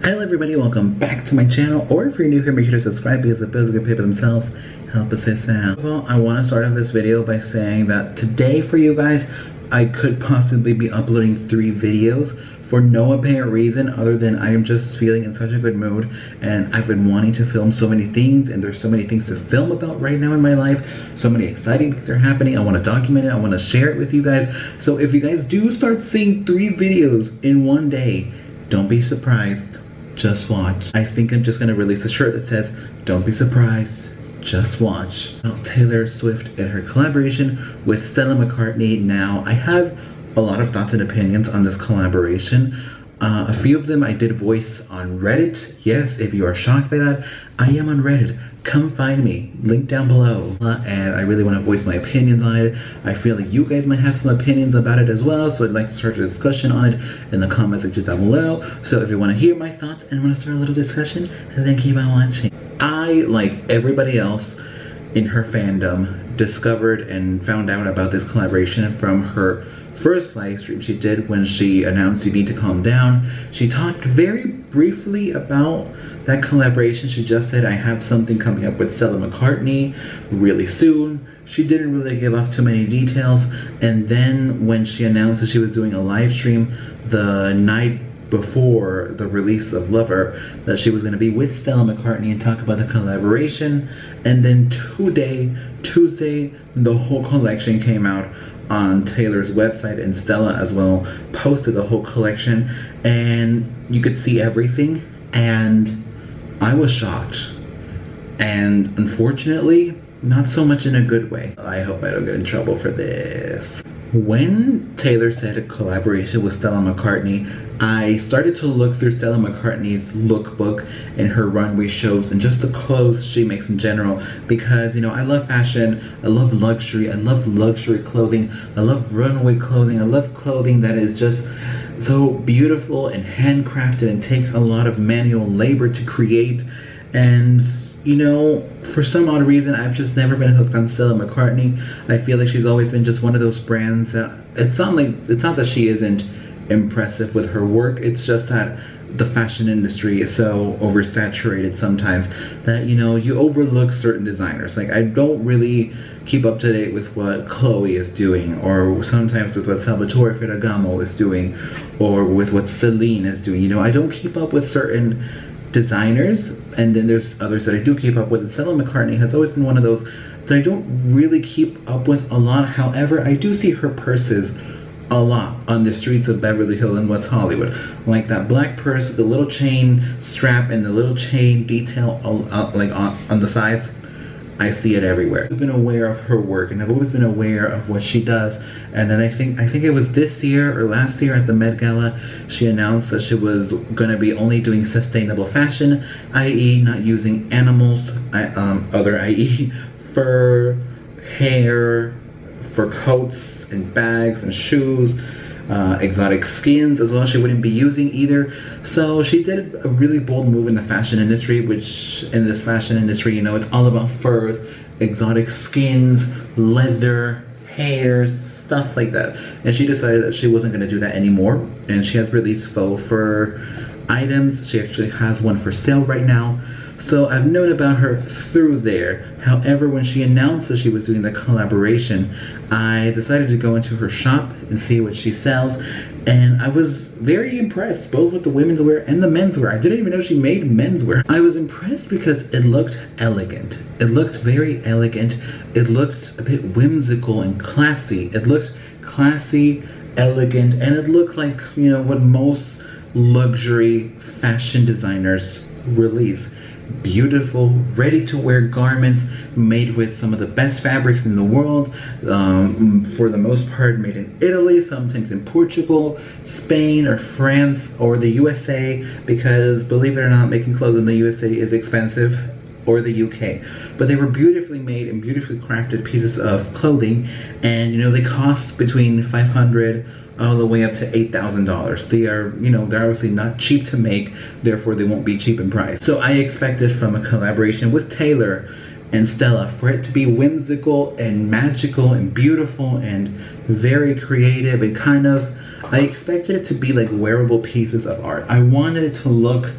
Hello everybody, welcome back to my channel, or if you're new here, make sure to subscribe because the bills are gonna pay for themselves. Help us this out. Well, I want to start off this video by saying that today for you guys, I could possibly be uploading 3 videos for no apparent reason other than I am just feeling in such a good mood and I've been wanting to film so many things and there's so many things to film about right now in my life. So many exciting things are happening. I want to document it. I want to share it with you guys. So if you guys do start seeing 3 videos in one day, don't be surprised. Just watch. I think I'm just gonna release a shirt that says, "Don't be surprised, just watch." About Taylor Swift and her collaboration with Stella McCartney. Now, I have a lot of thoughts and opinions on this collaboration. A few of them I did voice on Reddit. Yes, if you are shocked by that, I am on Reddit. Come find me, link down below. And I really want to voice my opinions on it. I feel like you guys might have some opinions about it as well, so I'd like to start a discussion on it in the comment section down below. So if you want to hear my thoughts and want to start a little discussion, then keep on watching. I, like everybody else in her fandom, discovered and found out about this collaboration from her first live stream she did when she announced "You Need to Calm Down." She talked very briefly about that collaboration. She just said, "I have something coming up with Stella McCartney really soon." She didn't really give off too many details, and then when she announced that she was doing a live stream the night before the release of Lover, that she was going to be with Stella McCartney and talk about the collaboration, and then Tuesday, the whole collection came out on Taylor's website, and Stella as well posted the whole collection, and you could see everything, and I was shocked. And unfortunately, not so much in a good way. I hope I don't get in trouble for this. When Taylor said a collaboration with Stella McCartney, I started to look through Stella McCartney's lookbook and her runway shows and just the clothes she makes in general, because, you know, I love fashion, I love luxury, I love luxury clothing, I love runway clothing, I love clothing that is just so beautiful and handcrafted and takes a lot of manual labor to create. And you know, for some odd reason, I've just never been hooked on Stella McCartney. I feel like she's always been just one of those brands that it's not that she isn't impressive with her work, it's just that the fashion industry is so oversaturated sometimes that, you know, you overlook certain designers. Like, I don't really keep up to date with what Chloe is doing, or sometimes with what Salvatore Ferragamo is doing, or with what Celine is doing. You know, I don't keep up with certain designers, and then there's others that I do keep up with. Stella McCartney has always been one of those that I don't really keep up with a lot. However, I do see her purses a lot on the streets of Beverly Hills and West Hollywood. Like that black purse with the little chain strap and the little chain detail like on the sides. I see it everywhere. I've been aware of her work and I've always been aware of what she does. And then I think it was this year or last year at the Met Gala, she announced that she was gonna be only doing sustainable fashion, i.e. not using animals, i.e. fur, hair, for coats and bags and shoes, exotic skins as well she wouldn't be using either. So she did a really bold move in the fashion industry, which in this fashion industry, you know, it's all about furs, exotic skins, leather, hairs, stuff like that. And she decided that she wasn't going to do that anymore, and she has released faux fur items. She actually has one for sale right now. So I've known about her through there. However, when she announced that she was doing the collaboration, I decided to go into her shop and see what she sells. And I was very impressed, both with the women's wear and the men's wear. I didn't even know she made men's wear. I was impressed because it looked elegant. It looked very elegant. It looked a bit whimsical and classy. It looked classy, elegant, and it looked like, you know, what most luxury fashion designers release. Beautiful, ready-to-wear garments made with some of the best fabrics in the world, for the most part made in Italy, sometimes in Portugal, Spain, or France, or the USA, because believe it or not, making clothes in the USA is expensive, or the UK. But they were beautifully made and beautifully crafted pieces of clothing, and you know, they cost between $500 all the way up to $8,000. They are, you know, they're obviously not cheap to make, therefore they won't be cheap in price. So I expected from a collaboration with Taylor and Stella for it to be whimsical and magical and beautiful and very creative and kind of, I expected it to be like wearable pieces of art. I wanted it to look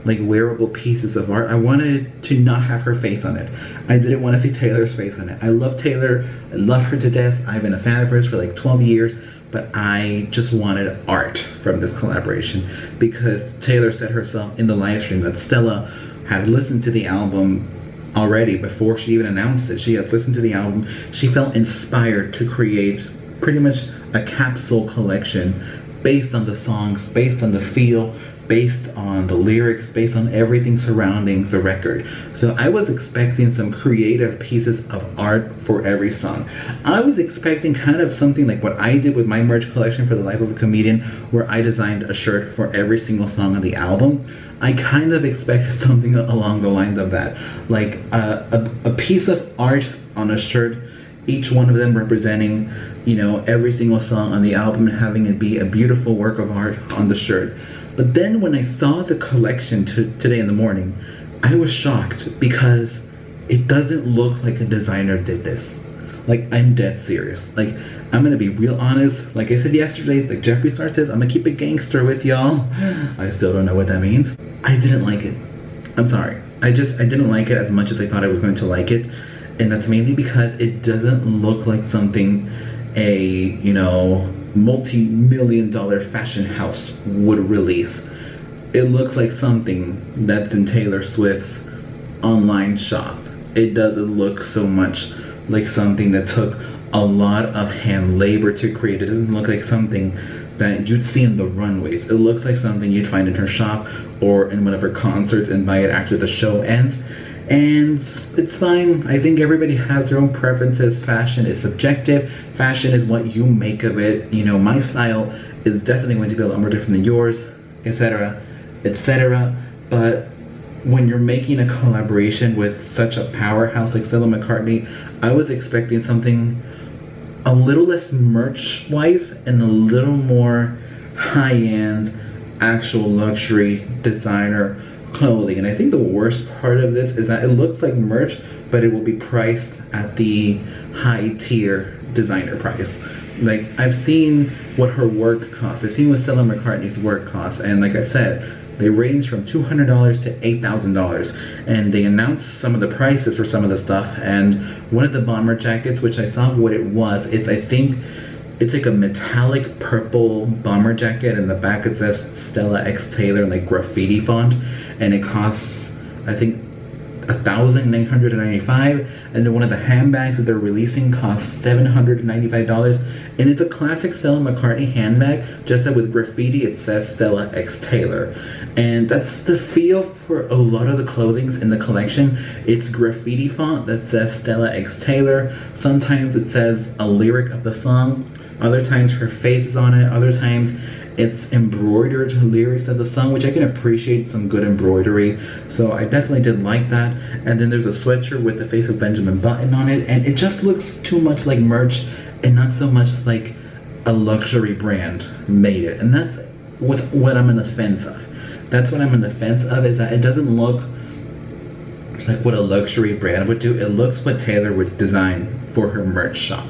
like wearable pieces of art. I wanted to not have her face on it. I didn't want to see Taylor's face on it. I love Taylor, I love her to death. I've been a fan of hers for like 12 years, but I just wanted art from this collaboration because Taylor said herself in the live stream that Stella had listened to the album already before she even announced it. She had listened to the album. She felt inspired to create pretty much a capsule collection based on the songs, based on the feel, based on the lyrics, based on everything surrounding the record. So I was expecting some creative pieces of art for every song. I was expecting kind of something like what I did with my merch collection for The Life of a Comedian, where I designed a shirt for every single song on the album. I kind of expected something along the lines of that. Like a piece of art on a shirt, each one of them representing, you know, every single song on the album and having it be a beautiful work of art on the shirt. But then when I saw the collection today in the morning, I was shocked because it doesn't look like a designer did this. Like, I'm dead serious. Like, I'm gonna be real honest. Like I said yesterday, like Jeffree Star says, I'm gonna keep it gangster with y'all. I still don't know what that means. I didn't like it. I'm sorry. I didn't like it as much as I thought I was going to like it. And that's mainly because it doesn't look like something a, you know, multi-million-dollar fashion house would release. It looks like something that's in Taylor Swift's online shop. It doesn't look so much like something that took a lot of hand labor to create. It doesn't look like something that you'd see in the runways. It looks like something you'd find in her shop or in one of her concerts and buy it after the show ends. And it's fine. I think everybody has their own preferences. Fashion is subjective. Fashion is what you make of it. You know, my style is definitely going to be a lot more different than yours, etc., etc. But when you're making a collaboration with such a powerhouse like Stella McCartney, I was expecting something a little less merch-wise and a little more high-end, actual luxury designer clothing. And I think the worst part of this is that it looks like merch, but it will be priced at the high-tier designer price. Like, I've seen what her work costs. I've seen what Stella McCartney's work costs, and like I said, they range from $200 to $8,000. And they announced some of the prices for some of the stuff, and one of the bomber jackets, which I saw what it was, I think it's like a metallic purple bomber jacket. In the back it says Stella X Taylor in like graffiti font, and it costs, I think, $1,995. And then one of the handbags that they're releasing costs $795. And it's a classic Stella McCartney handbag, just that with graffiti it says Stella X Taylor. And that's the feel for a lot of the clothings in the collection. It's graffiti font that says Stella X Taylor. Sometimes it says a lyric of the song. Other times her face is on it. Other times it's embroidered lyrics of the song, which I can appreciate some good embroidery. So I definitely did like that. And then there's a sweatshirt with the face of Benjamin Button on it. And it just looks too much like merch and not so much like a luxury brand made it. And that's what I'm on the fence of. That's what I'm on the fence of, is that it doesn't look like what a luxury brand would do. It looks what Taylor would design for her merch shop.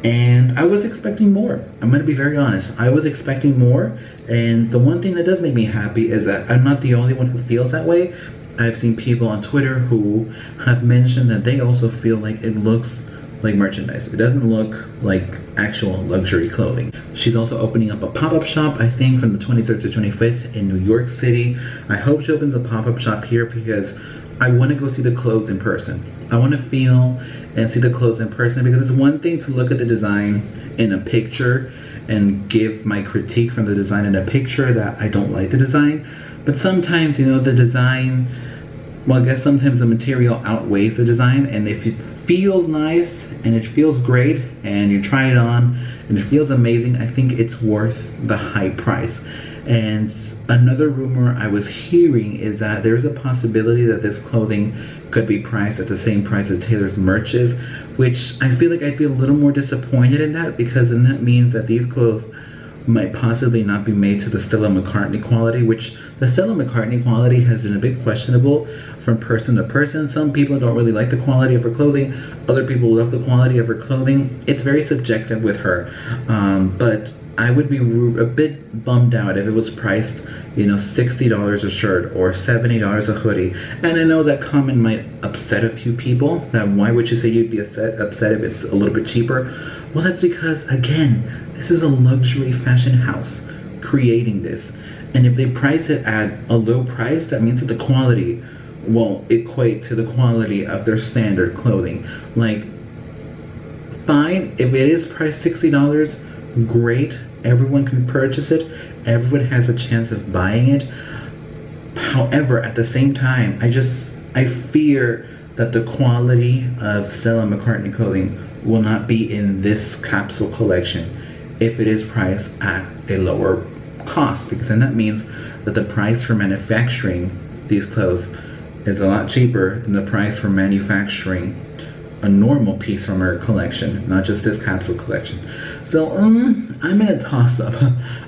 And I was expecting more. I'm gonna be very honest. I was expecting more. And the one thing that does make me happy is that I'm not the only one who feels that way. I've seen people on Twitter who have mentioned that they also feel like it looks like merchandise. It doesn't look like actual luxury clothing. She's also opening up a pop-up shop, I think, from the 23rd to 25th in New York City. I hope she opens a pop-up shop here because I want to go see the clothes in person. I want to feel and see the clothes in person, because it's one thing to look at the design in a picture and give my critique from the design in a picture that I don't like the design. But sometimes, you know, the design, well, I guess sometimes the material outweighs the design, and if it feels nice and it feels great and you try it on and it feels amazing, I think it's worth the high price. And another rumor I was hearing is that there's a possibility that this clothing could be priced at the same price that Taylor's merch is, which I feel like I'd be a little more disappointed in that, because then that means that these clothes might possibly not be made to the Stella McCartney quality, which the Stella McCartney quality has been a bit questionable from person to person. Some people don't really like the quality of her clothing. Other people love the quality of her clothing. It's very subjective with her. But I would be a bit bummed out if it was priced, you know, $60 a shirt or $70 a hoodie. And I know that comment might upset a few people, that why would you say you'd be upset if it's a little bit cheaper? Well, that's because, again, this is a luxury fashion house creating this. And if they price it at a low price, that means that the quality won't equate to the quality of their standard clothing. Like, fine, if it is priced $60, great, everyone can purchase it, everyone has a chance of buying it. However, at the same time, I fear that the quality of Stella McCartney clothing will not be in this capsule collection if it is priced at a lower cost, because then that means that the price for manufacturing these clothes is a lot cheaper than the price for manufacturing a normal piece from our collection, not just this capsule collection. So I'm in a toss-up.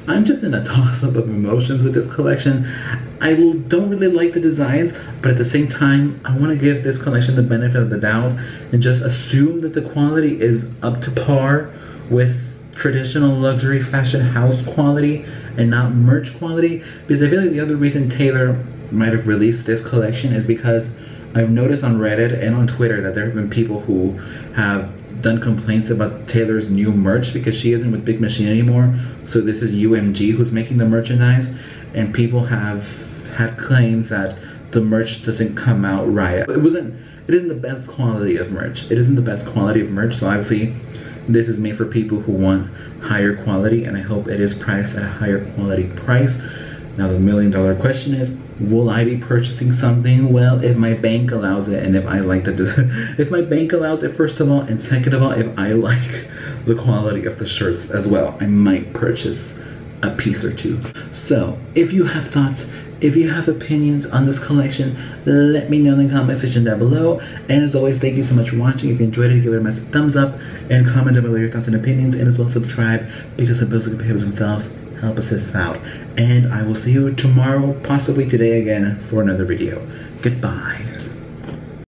I'm just in a toss-up of emotions with this collection. I don't really like the designs, but at the same time, I want to give this collection the benefit of the doubt and just assume that the quality is up to par with traditional luxury fashion house quality and not merch quality, because I feel like the other reason Taylor might have released this collection is because I've noticed on Reddit and on Twitter that there have been people who have done complaints about Taylor's new merch because she isn't with Big Machine anymore. So this is UMG who's making the merchandise, and people have had claims that the merch doesn't come out right. It isn't the best quality of merch. It isn't the best quality of merch, so obviously this is made for people who want higher quality, and I hope it is priced at a higher quality price. Now the $1,000,000 question is, will I be purchasing something? Well, if my bank allows it, and if I like the if my bank allows it, first of all, and second of all, if I like the quality of the shirts as well, I might purchase a piece or two. So if you have thoughts, if you have opinions on this collection, let me know in the comment section down below. And as always, thank you so much for watching. If you enjoyed it, give it a massive thumbs up and comment down below your thoughts and opinions, and as well subscribe, because the bills can pay for themselves. Help us out. And I will see you tomorrow, possibly today again, for another video. Goodbye.